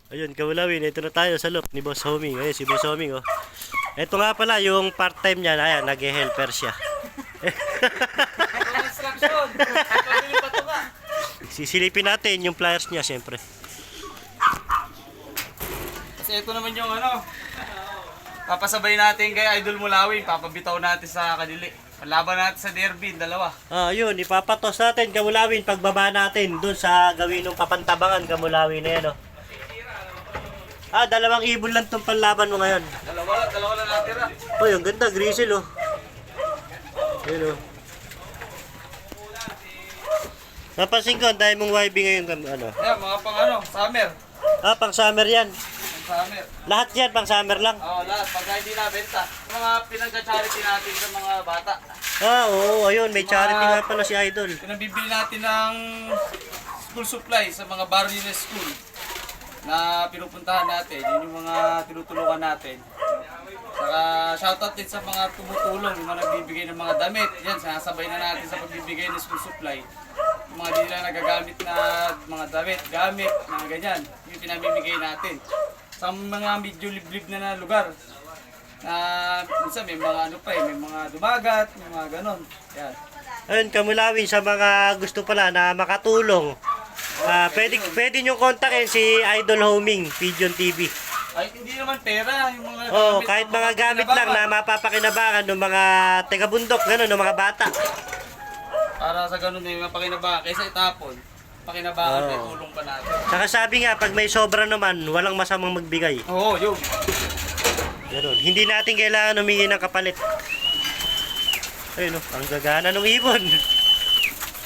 Ayun, Kawulawin, ito na tayo sa loop ni Boss Homing. Ayun, si Boss Homing, oh. Ito nga pala, yung part-time niya, ayan, nag-helper siya. Construction. Sisilipin natin yung pliers niya, siyempre. Kasi ito naman yung ano, papasabay natin kay Idol Mulawin, papabitaw natin sa kadili. Palaban natin sa derby, dalawa. Ah, yun, ipapatos natin, Kamulawin, pagbaba natin dun sa gawin ng papantabangan, Kamulawin na yan, oh. Ah, dalawang ibon lang itong panlaban mo ngayon. Dalawa lang natira. Oh, yung ganda, grizzle, oh. Ayun, oh. Napansin ko, ang dahil mong YB ngayon, ano. Ayan, mga pang ano, summer. Ah, pang summer yan. Pang summer. Lahat yan, pang summer lang. Oo, lahat. Pagka hindi nabenta. Mga pinag-charity natin sa mga bata. Ah, oo, ayun, may charity nga pala si Idol. Pinabibili natin ng school supply sa mga barrio school na pinupuntahan natin. Yun yung mga tinutulungan natin. Saka shoutout din sa mga tumutulong, yung mga nagbibigay ng mga damit. Yan, sinasabay na natin sa pagbibigay ng school supply. Yung mga di nila nagagamit na mga damit, gamit, mga ganyan. Yung pinamimigay natin. Sa mga medyo liblib na lugar. Na minsan may mga ano pa eh, may mga dumagat, may mga ganon. Yan. Ayun, Kamulawin, sa mga gusto pala na makatulong, pwede nyo kontakin si Idol Homing, Pigeon TV. Ay, hindi naman pera. Yung mga Oo, gamit, kahit mga mga gamit lang na mapapakinabangan ng mga taga-bundok, gano'n, ng mga bata. para sa ganun may mapakinabangan. Kaysa itapon, pakinabangan, may tulong pa natin. Saka sabi nga, pag may sobra naman, walang masamang magbigay. Oo, yun. Gano'n. Hindi natin kailangan humingi ng kapalit. Ayun, oh, ang gagana ng ibon.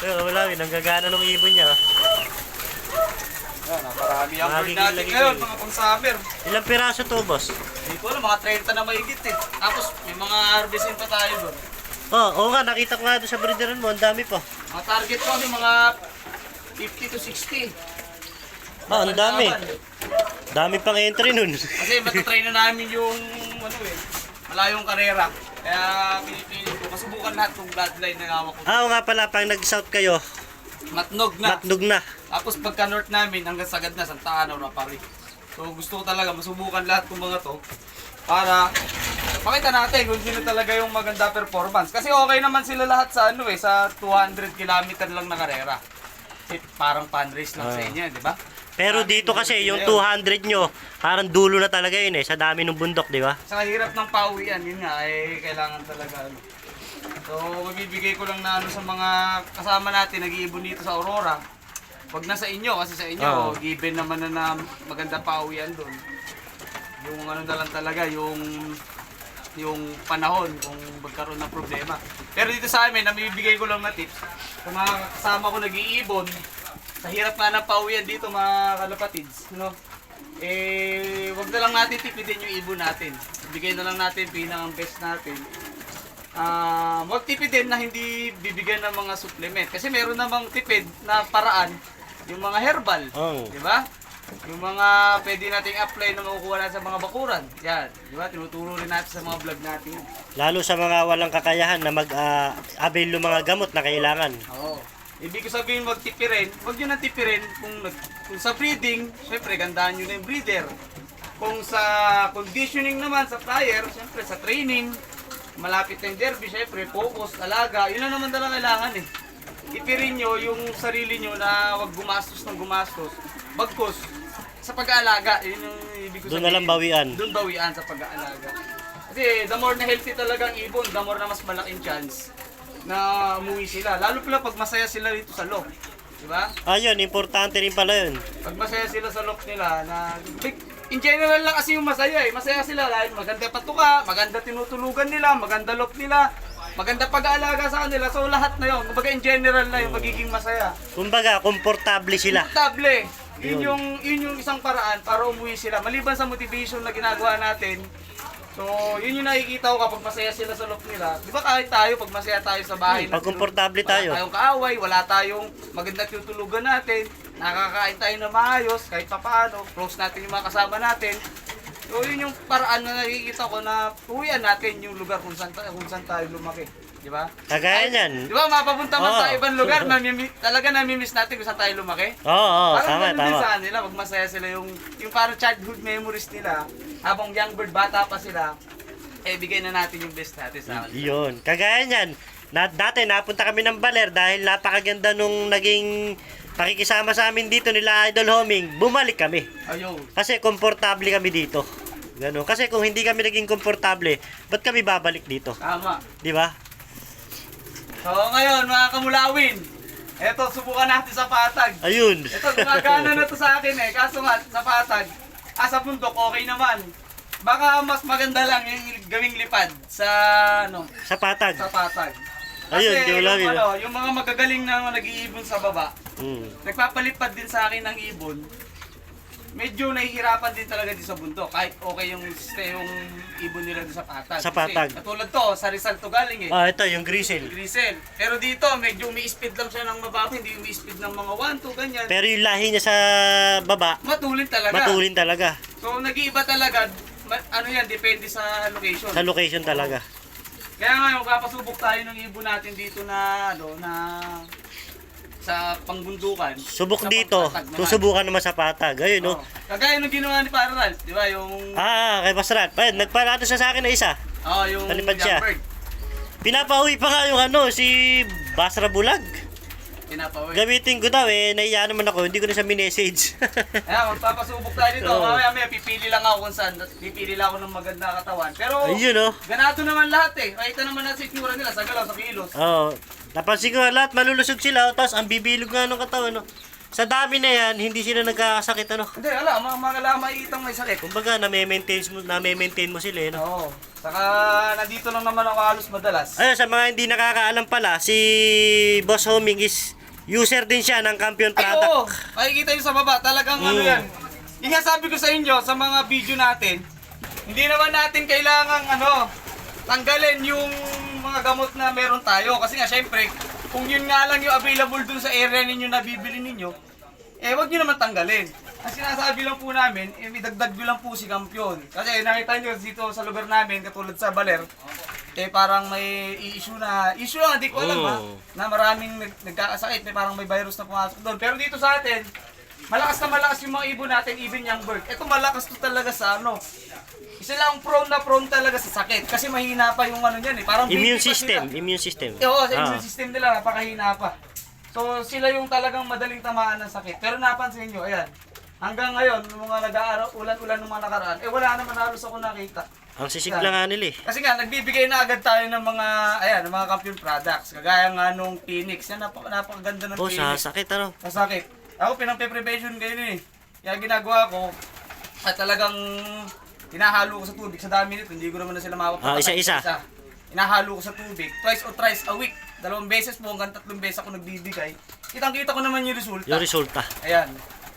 Ayun, Kamulawin, ang gagana ng ibon niya. Yan, naparami ang bird Magiging natin lagi ngayon, kayo. mga pang-summer. Ilang piraso to, boss? Hindi ko alam, mga 30 na mahigit eh. Tapos may mga harvesting pa tayo doon. Oo nga, nakita ko nga doon sa breederan mo, ang dami pa. Mga target ko yung mga 50 to 60. Ah, ang dami. Dami pang entry nun. Kasi matatry na namin yung ano eh, malayong karera. Kaya pinipilit ko, masubukan lahat ng bloodline na hawak ko. Ah, oo nga pala, pag nag-south kayo, Matnog na. matnog na. Tapos pagka north namin, hanggang sagad na, Santa Ana na pari. So gusto ko talaga masubukan lahat ng mga to para pakita natin kung sino talaga yung maganda performance. Kasi okay naman sila lahat sa ano eh, sa 200 km lang na karera. Kasi parang fundraise lang sa inyo, di ba? Pero dito kasi, yung 200 nyo, parang dulo na talaga yun eh, sa dami ng bundok, di ba? Sa hirap ng pauwian, yun nga, eh, kailangan talaga ano. So, magbibigay ko lang na ano sa mga kasama natin, nag-iibon dito sa Aurora. Huwag na sa inyo, kasi sa inyo, Oo. given naman na maganda pauwian doon. Yung ano na lang talaga, yung panahon kung magkaroon ng problema. Pero dito sa amin, namibigay ko lang na tips. Sa mga kasama ko nag-iibon, sa hirap nga ng pauwian dito mga kalapatids, no? Eh, wag na lang natin tipidin yung ibon natin. Bigay na lang natin pinang best natin. Wag tipidin na hindi bibigyan ng mga supplement. Kasi meron namang tipid na paraan, yung mga herbal, Oo. di ba? Yung mga pwede nating apply na makukuha natin sa mga bakuran. Yan, di ba? Tinuturo rin natin sa mga vlog natin. Lalo sa mga walang kakayahan na mag-avail ng mga gamot na kailangan. Oo. Ibig ko sabihin wag tipirin, wag nyo na tipirin kung sa breeding, syempre gandaan nyo na yung breeder. Kung sa conditioning naman, sa flyer, syempre sa training, malapit na yung derby, syempre focus, alaga, yun lang naman talaga kailangan eh. Tipirin nyo yung sarili nyo na wag gumastos ng gumastos, bagkus sa pag-aalaga, yun yung ibig ko Doon na lang bawian. Doon bawian sa pag-aalaga. Kasi the more na healthy talaga ang ibon, the more na mas malaking chance na umuwi sila. Lalo pala pag masaya sila dito sa loft. Di ba? Ayun, importante rin pala yun. Pag masaya sila sa loft nila, na in general lang kasi yung masaya eh. Masaya sila dahil maganda patuka, maganda tinutulugan nila, maganda loft nila, maganda pag-aalaga sa kanila. So lahat na yun. Kumbaga in general na yung magiging masaya. Kumbaga, komportable sila. Komportable. Yun yung isang paraan para umuwi sila. Maliban sa motivation na ginagawa natin, so, yun yung nakikita ko kapag masaya sila sa loob nila. Di ba kahit tayo, pag masaya tayo sa bahay, Pag komportable tayo. wala tayong kaaway, wala tayong maganda tutulugan natin, nakakain tayo na maayos, kahit papaano, close natin yung mga kasama natin. So, yun yung paraan na nakikita ko na uwian natin yung lugar kung saan tayo lumaki. Di ba? Kagaya niyan. Di ba, mapapunta man Oo. sa ibang lugar, talaga namimiss natin kung saan tayo lumaki. Oo, Parang tama, ganun din tama. sa kanila, pag masaya sila yung parang childhood memories nila, habang young bird, bata pa sila, eh bigay na natin yung best natin sa kanila. Yun. Kagaya niyan. Dati napunta kami ng Baler dahil napakaganda nung naging pakikisama sa amin dito nila Idol Homing. Bumalik kami. Ayun. Kasi komportable kami dito. Ganun. Kasi kung hindi kami naging komportable, ba't kami babalik dito? Tama. Di ba? So ngayon, mga kamulawin, eto, subukan natin sa patag. Ayun. Ito, gumagana na to sa akin eh. Kaso nga, sa patag, sa bundok, okay naman. Baka mas maganda lang yung gawing lipad sa, Sa patag. sa patag. Kasi Ayun, di wala, yung mga magagaling na nag-iibon sa baba, nagpapalipad din sa akin ng ibon, medyo nahihirapan din talaga din sa bundok. Kahit okay yung ibon nila din sa patag. Sa patag. Kasi, katulad to, sa Rizal to galing eh. Ah, ito yung grizzle. Grisel. Pero dito, medyo umi-speed lang siya ng mababa, hindi umi-speed ng mga 1, 2, ganyan. Pero yung lahi niya sa baba, Matulin talaga. matulin talaga. So, nag-iiba talaga. Ano yan, depende sa location. Sa location talaga. Kaya ngayon, kapasubok tayo ng ibon natin dito na, sa pangbundukan. Subok Sa dito, pagtatag naman. susubukan naman sa patag. Ayun, no? Oo. Kagaya nung ginawa ni Para Ralph, di ba? Yung, Kay Pasrat. Pa, nagparato siya sa akin na isa. yung Talipad siya. young bird. Pinapauwi pa nga yung si Basra Bulag. Pinapawid. Gamitin ko daw naiya naman ako, hindi ko na siya minessage. Kaya magpapasubok tayo dito. Oo. Mamaya pipili lang ako kung saan. Pipili lang ako ng maganda katawan. Pero, Ayun, no? ganado naman lahat eh. Makita naman natin sa itsura nila, sa galaw, sa kilos. Oo. Napansin ko lahat malulusog sila, tapos ang bibilog nga ng katawan, no? Sa dami na yan, hindi sila nagkakasakit, ano? Hindi, mga makikitang may sakit. Kumbaga, na-maintain mo sila, no? Oo. Saka nandito lang naman ako halos madalas. Ayun, sa mga hindi nakakaalam pala, si Boss Homing is user din siya ng Campion Ay, oo. product. Makikita nyo sa baba, talagang ano yan. Yung nga sabi ko sa inyo, sa mga video natin, hindi naman natin kailangang tanggalin yung mga gamot na meron tayo. Kasi nga, syempre, kung yun nga lang yung available dun sa area ninyo na bibili ninyo, wag nyo naman tanggalin. Ang sinasabi lang po namin, idagdag nyo lang po si Campion. Kasi nakita nyo dito sa lugar namin, katulad sa Baler, parang may issue lang, hindi ko alam na maraming nagkakasakit, parang may virus na pumasok doon. Pero dito sa atin, malakas na malakas yung mga ibon natin, even young bird. Ito malakas to talaga sa isa lang prone talaga sa sakit. Kasi mahina pa yung niyan parang Immune baby pa system, sila. immune system. Oo, sa immune system nila, napakahina pa. So sila yung talagang madaling tamaan ng sakit. Pero napansin nyo, ayan, hanggang ngayon, nung mga nag-aaraw, ulan-ulan ng mga nakaraan, wala naman halos ako nakita. Ang sisigla nga nila Kasi nga, nagbibigay na agad tayo ng mga, ng mga Campion products. Kagaya nga nung Phoenix. Yan, napakaganda ng Oh, Phoenix. sasakit, ano? Sasakit. Ako, pinang-prevention kayo eh. Kaya ginagawa ko, at talagang hinahalo ko sa tubig. Sa dami nito, hindi ko naman na sila mapapatakay. Isa-isa. Hinahalo ko sa tubig, twice or thrice a week. 2 beses po, hanggang 3 beses ako nagbibigay. Kitang-kita ko naman yung resulta. Yung resulta. Ayan.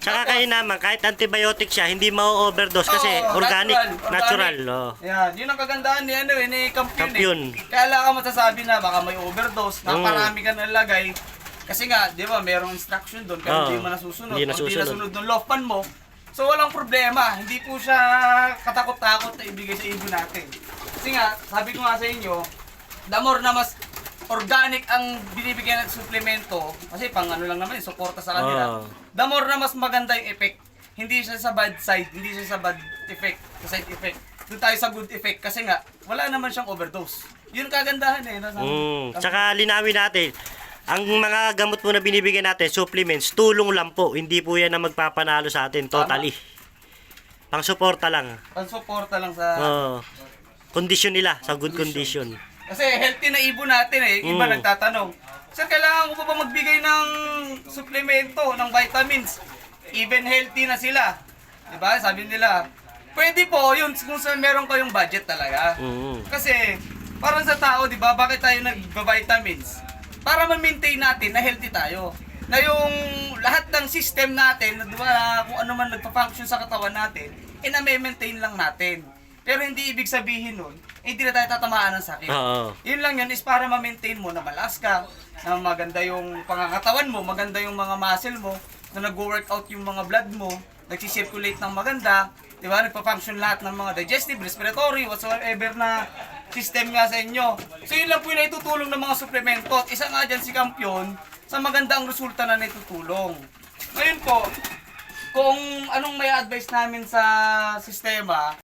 Tsaka kayo naman, kahit antibiotic siya, hindi ma-overdose kasi Oo, organic, natural. Yan, yun ang kagandahan ni Campion. Campion. Kaya lang ka masasabi na baka may overdose, naparami ka nalagay. Kasi nga, di ba, merong instruction doon, pero hindi mo nasusunod. Hindi Kung hindi nasusunod. nasunod ng lofpan mo, so walang problema. Hindi po siya katakot-takot na ibigay sa ibon natin. Kasi nga, sabi ko nga sa inyo, the more na mas organic ang binibigyan ng suplemento, kasi pang lang naman, suporta sa kanila. The more na mas maganda yung effect. Hindi siya sa bad side, hindi siya sa bad effect, sa side effect. Doon tayo sa good effect kasi nga, wala naman siyang overdose. Yun kagandahan Tsaka linawin natin, ang mga gamot po na binibigyan natin, supplements, tulong lang po. Hindi po yan na magpapanalo sa atin, totally. Pang-suporta lang. Pang-suporta lang sa... Kondisyon nila, sa good condition. Kasi healthy na ibon natin Iba nagtatanong, sir, kailangan ko pa ba magbigay ng suplemento, ng vitamins? Even healthy na sila. Diba? Sabi nila, pwede po, yun kung saan meron kayong budget talaga. Kasi, parang sa tao, diba, bakit tayo nagba-vitamins? Para ma-maintain natin na healthy tayo. Na yung lahat ng system natin, diba, kung ano man nagpa-function sa katawan natin, na-maintain lang natin. Pero hindi ibig sabihin nun, hindi na tayo tatamaan ng sakit. Yun lang yun is para ma-maintain mo na malakas ka, na maganda yung pangangatawan mo, maganda yung mga muscle mo, na nag-workout yung mga blood mo, nagsisirculate ng maganda, di ba? Nagpa-function lahat ng mga digestive, respiratory, whatsoever na system nga sa inyo. So yun lang po yung naitutulong ng mga suplemento. At isa nga dyan si Kampiyon sa magandang resulta na naitutulong. Ngayon po, kung anong may advice namin sa sistema,